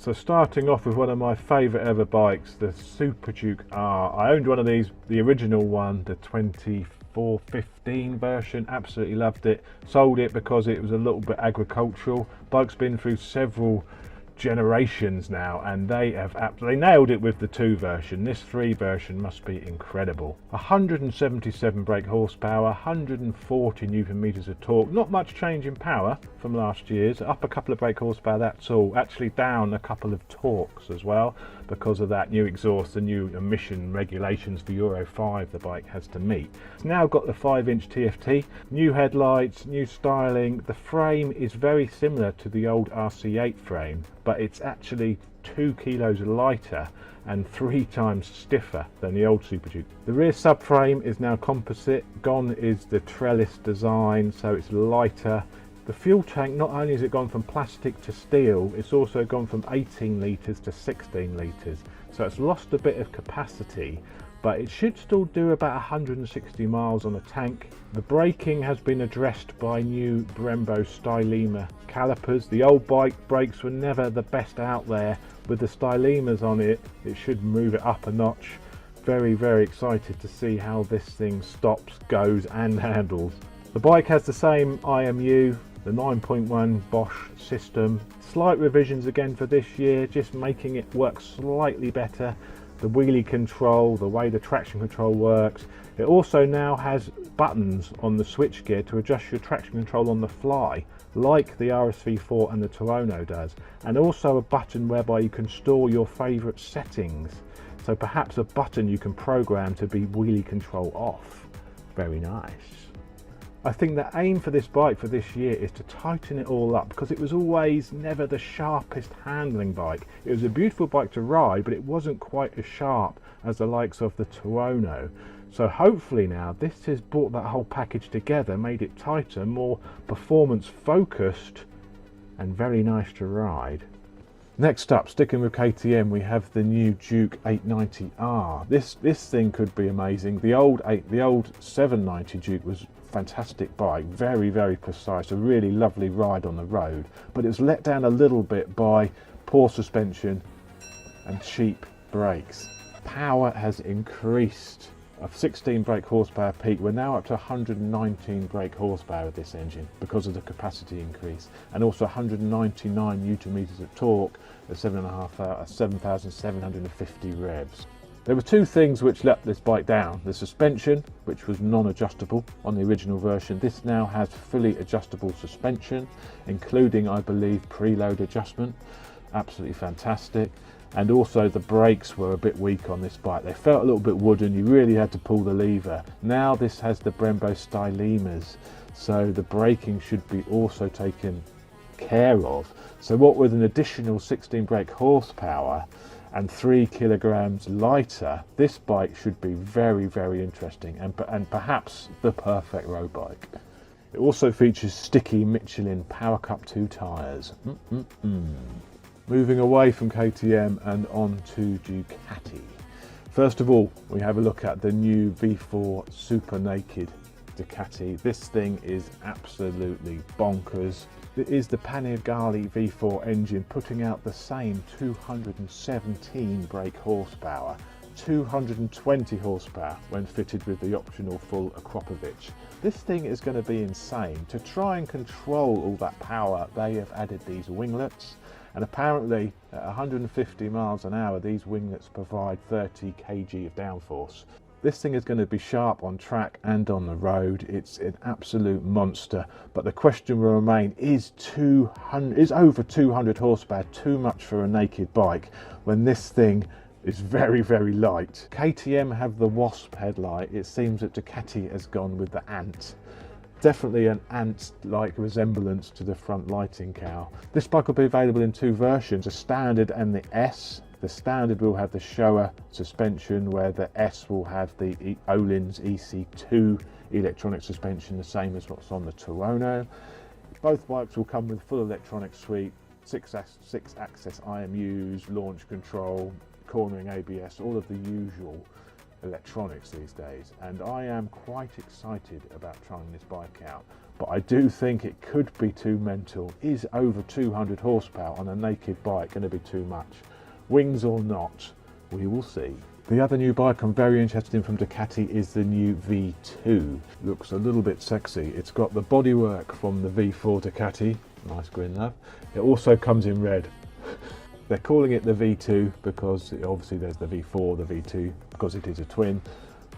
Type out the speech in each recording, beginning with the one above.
So starting off with one of my favourite ever bikes, the Super Duke R. I owned one of these, the original one, the 2415 version, absolutely loved it. Sold it because it was a little bit agricultural. Bike's been through several generations now, and they have absolutely nailed it with the 2 version. This 3 version must be incredible. 177 brake horsepower, 140 newton meters of torque. Not much change in power from last year's. Up a couple of brake horsepower, that's all. Actually down a couple of torques as well, because of that new exhaust, the new emission regulations for Euro 5 the bike has to meet. It's now got the 5-inch TFT, new headlights, new styling. The frame is very similar to the old RC8 frame, but it's actually 2 kilos lighter and 3 times stiffer than the old Super Duke. The rear subframe is now composite. Gone is the trellis design, so it's lighter. The fuel tank, not only has it gone from plastic to steel, it's also gone from 18 litres to 16 litres. So it's lost a bit of capacity, but it should still do about 160 miles on the tank. The braking has been addressed by new Brembo Stylema calipers. The old bike brakes were never the best out there. With the Stylemas on it, it should move it up a notch. Very, very excited to see how this thing stops, goes and handles. The bike has the same IMU, the 9.1 Bosch system. Slight revisions again for this year, just making it work slightly better. The wheelie control, the way the traction control works. It also now has buttons on the switchgear to adjust your traction control on the fly, like the RSV4 and the Tuono does, and also a button whereby you can store your favourite settings. So perhaps a button you can program to be wheelie control off. Very nice. I think the aim for this bike for this year is to tighten it all up, because it was always never the sharpest handling bike. It was a beautiful bike to ride, but it wasn't quite as sharp as the likes of the Tuono. So hopefully now this has brought that whole package together, made it tighter, more performance focused, and very nice to ride. Next up, sticking with KTM, we have the new Duke 890R. This thing could be amazing. The old 790 Duke was a fantastic bike, very, very precise, a really lovely ride on the road, but it was let down a little bit by poor suspension and cheap brakes. Power has increased. Of 16 brake horsepower peak, we're now up to 119 brake horsepower with this engine because of the capacity increase, and also 199 newton meters of torque at 7,750 revs. There were 2 things which let this bike down: the suspension, which was non-adjustable on the original version. This now has fully adjustable suspension, including, I believe, preload adjustment. Absolutely fantastic. And also the brakes were a bit weak on this bike. They felt a little bit wooden, you really had to pull the lever. Now this has the Brembo Stylemas, so the braking should be also taken care of. So what with an additional 16 brake horsepower and 3 kilograms lighter, this bike should be very, very interesting, and perhaps the perfect road bike. It also features sticky Michelin Power Cup 2 tyres. Moving away from KTM and on to Ducati. First of all, we have a look at the new V4 Super Naked Ducati. This thing is absolutely bonkers. It is the Panigale V4 engine putting out the same 217 brake horsepower, 220 horsepower when fitted with the optional full Akropovich. This thing is going to be insane. To try and control all that power, they have added these winglets. And apparently at 150 miles an hour, these winglets provide 30 kg of downforce. This thing is going to be sharp on track and on the road. It's an absolute monster. But the question will remain, is over 200 horsepower too much for a naked bike when this thing is very, very light? KTM have the Wasp headlight. It seems that Ducati has gone with the Ant. Definitely an ant-like resemblance to the front lighting cowl. This bike will be available in 2 versions, a standard and the S. The standard will have the Showa suspension, where the S will have the Öhlins EC2 electronic suspension, the same as what's on the Tuono. Both bikes will come with full electronic suite, 6-axis IMUs, launch control, cornering ABS, all of the usual electronics these days, and I am quite excited about trying this bike out. but I do think it could be too mental. Is over 200 horsepower on a naked bike going to be too much? Wings or not, we will see. The other new bike I'm very interested in from Ducati is the new V2. Looks a little bit sexy. It's got the bodywork from the V4 Ducati. Nice green love. It also comes in red. They're calling it the V2 because obviously there's the V4, the V2, because it is a twin.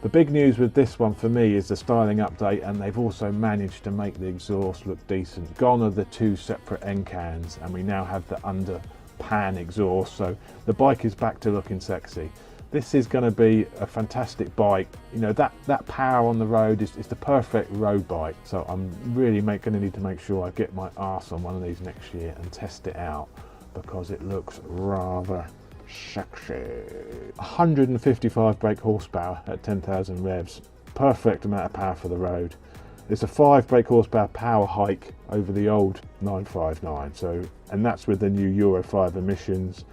The big news with this one for me is the styling update, and they've also managed to make the exhaust look decent. Gone are the two separate end cans, and we now have the under pan exhaust, so the bike is back to looking sexy. This is going to be a fantastic bike. You know, that power on the road is the perfect road bike. So I'm really going to need to make sure I get my arse on one of these next year and test it out, because it looks rather sexy. 155 brake horsepower at 10,000 revs. Perfect amount of power for the road. It's a 5 brake horsepower power hike over the old 959. So, and that's with the new Euro 5 emissions.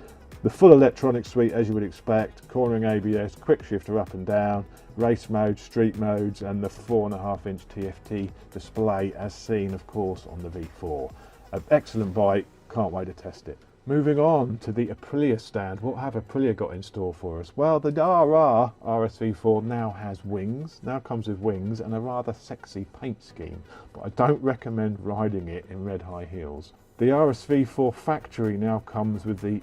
The full electronic suite, as you would expect, cornering ABS, quick shifter up and down, race mode, street modes, and the 4.5-inch TFT display as seen, of course, on the V4. An excellent bike, can't wait to test it. Moving on to the Aprilia stand, what have Aprilia got in store for us? Well, the RR RSV4 now has wings, now comes with wings and a rather sexy paint scheme, but I don't recommend riding it in red high heels. The RSV4 factory now comes with the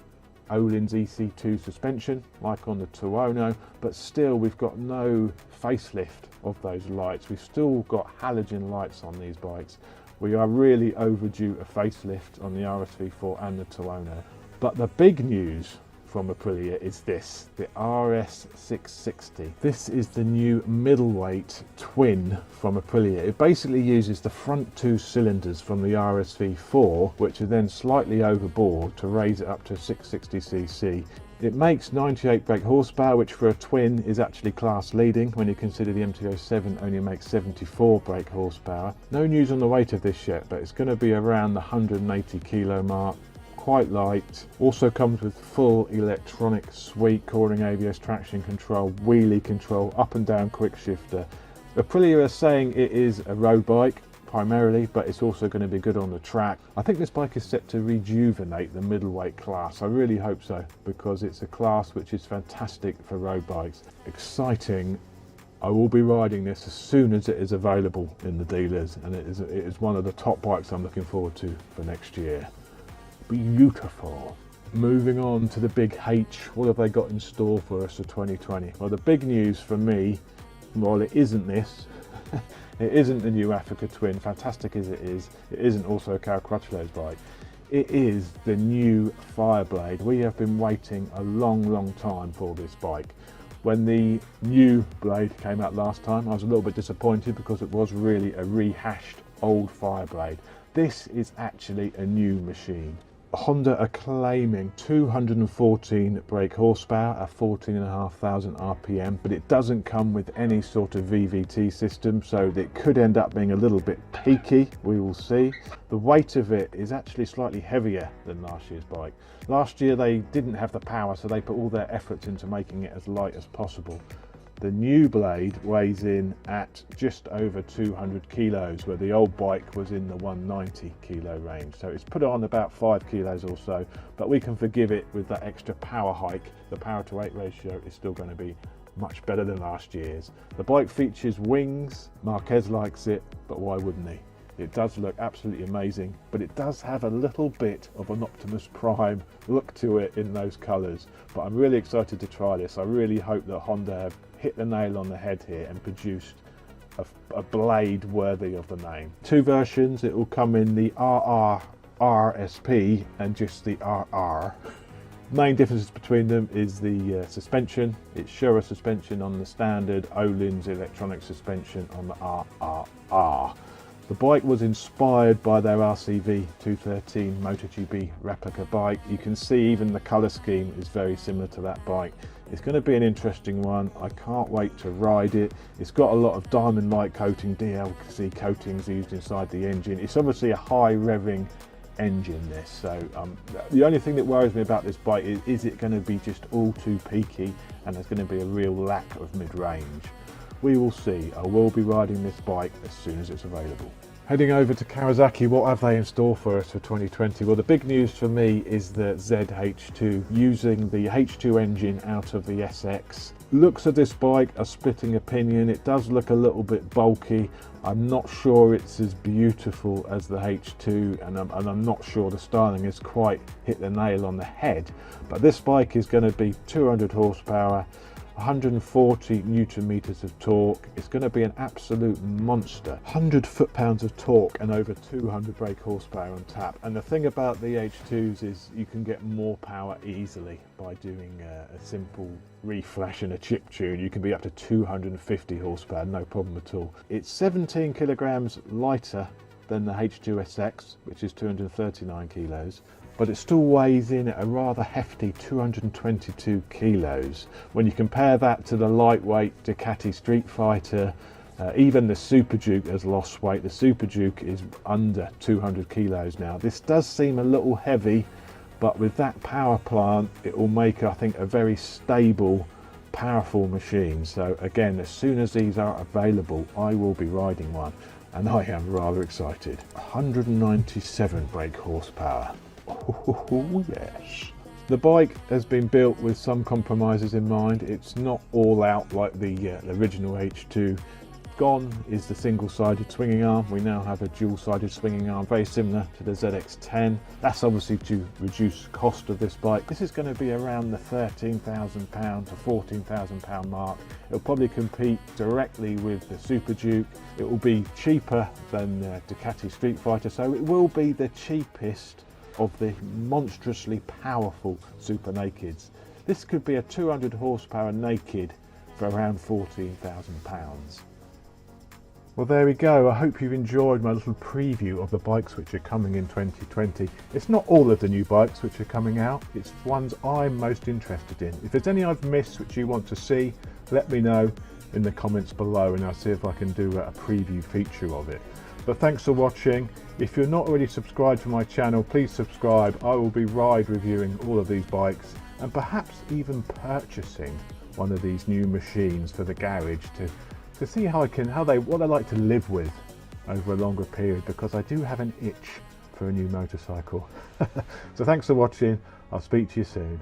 Öhlins EC2 suspension, like on the Tuono, but still we've got no facelift of those lights. We've still got halogen lights on these bikes. We are really overdue a facelift on the RSV4 and the Tuono. But the big news from Aprilia is this, the RS660. This is the new middleweight twin from Aprilia. It basically uses the front two cylinders from the RSV4, which are then slightly overboard to raise it up to 660cc. It makes 98 brake horsepower, which for a twin is actually class leading when you consider the MT-07 only makes 74 brake horsepower. No news on the weight of this yet, but it's going to be around the 180 kilo mark. Quite light. Also comes with full electronic suite, cornering ABS, traction control, wheelie control, up and down quick shifter. Aprilia are saying it is a road bike primarily, but it's also going to be good on the track. I think this bike is set to rejuvenate the middleweight class. I really hope so, because it's a class which is fantastic for road bikes. Exciting. I will be riding this as soon as it is available in the dealers, and it is one of the top bikes I'm looking forward to for next year. Beautiful. Moving on to the big H, what have they got in store for us for 2020? Well, the big news for me, well, it isn't this. It isn't the new Africa Twin, fantastic as it isn't also a Carl Crutchlow's bike. It is the new Fireblade. We have been waiting a long time for this bike. When the new Blade came out last time, I was a little bit disappointed because it was really a rehashed old Fireblade. This is actually a new machine. Honda are claiming 214 brake horsepower at 14,500 RPM, but it doesn't come with any sort of VVT system, so it could end up being a little bit peaky. We will see. The weight of it is actually slightly heavier than last year's bike. Last year they didn't have the power, so they put all their efforts into making it as light as possible. The new Blade weighs in at just over 200 kilos, where the old bike was in the 190 kilo range. So it's put on about 5 kilos or so, but we can forgive it with that extra power hike. The power to weight ratio is still going to be much better than last year's. The bike features wings. Marquez likes it, but why wouldn't he? It does look absolutely amazing, but it does have a little bit of an Optimus Prime look to it in those colours. But I'm really excited to try this. I really hope that Honda have hit the nail on the head here and produced a blade worthy of the name. Two versions, it will come in the RR RSP and just the RR. Main differences between them is the suspension. It's Shura suspension on the standard, Öhlins electronic suspension on the RRR. The bike was inspired by their RCV 213 MotoGP replica bike. You can see even the colour scheme is very similar to that bike. It's going to be an interesting one. I can't wait to ride it. It's got a lot of diamond light coating, DLC coatings used inside the engine. It's obviously a high revving engine, this. So the only thing that worries me about this bike is it going to be just all too peaky, and there's going to be a real lack of mid-range. We will see. I will be riding this bike as soon as it's available. Heading over to Kawasaki, what have they in store for us for 2020? Well, the big news for me is the ZH2, using the H2 engine out of the SX. Looks of this bike are splitting opinion. It does look a little bit bulky. I'm not sure it's as beautiful as the H2, and I'm not sure the styling has quite hit the nail on the head. But this bike is going to be 200 horsepower, 140 newton meters of torque. It's going to be an absolute monster. 100 foot-pounds of torque and over 200 brake horsepower on tap. And the thing about the H2s is you can get more power easily by doing a simple reflash and a chip tune. You can be up to 250 horsepower, no problem at all. It's 17 kilograms lighter than the H2 SX, which is 239 kilos. But it still weighs in at a rather hefty 222 kilos. When you compare that to the lightweight Ducati Street Fighter, even the Super Duke has lost weight. The Super Duke is under 200 kilos now. This does seem a little heavy, but with that power plant, it will make, I think, a very stable, powerful machine. So again, as soon as these are available, I will be riding one, and I am rather excited. 197 brake horsepower. Oh yes. The bike has been built with some compromises in mind. It's not all out like the original H2. Gone is the single-sided swinging arm. We now have a dual-sided swinging arm, very similar to the ZX10. That's obviously to reduce cost of this bike. This is going to be around the £13,000 to £14,000 mark. It'll probably compete directly with the Super Duke. It will be cheaper than the Ducati Street Fighter, so it will be the cheapest of the monstrously powerful super nakeds. This could be a 200 horsepower naked for around £14,000. Well, there we go. I hope you've enjoyed my little preview of the bikes which are coming in 2020. It's not all of the new bikes which are coming out, it's ones I'm most interested in. If there's any I've missed which you want to see, let me know in the comments below and I'll see if I can do a preview feature of it. But thanks for watching. If you're not already subscribed to my channel, please subscribe. I will be ride reviewing all of these bikes and perhaps even purchasing one of these new machines for the garage to see what I like to live with over a longer period, because I do have an itch for a new motorcycle. So thanks for watching. I'll speak to you soon.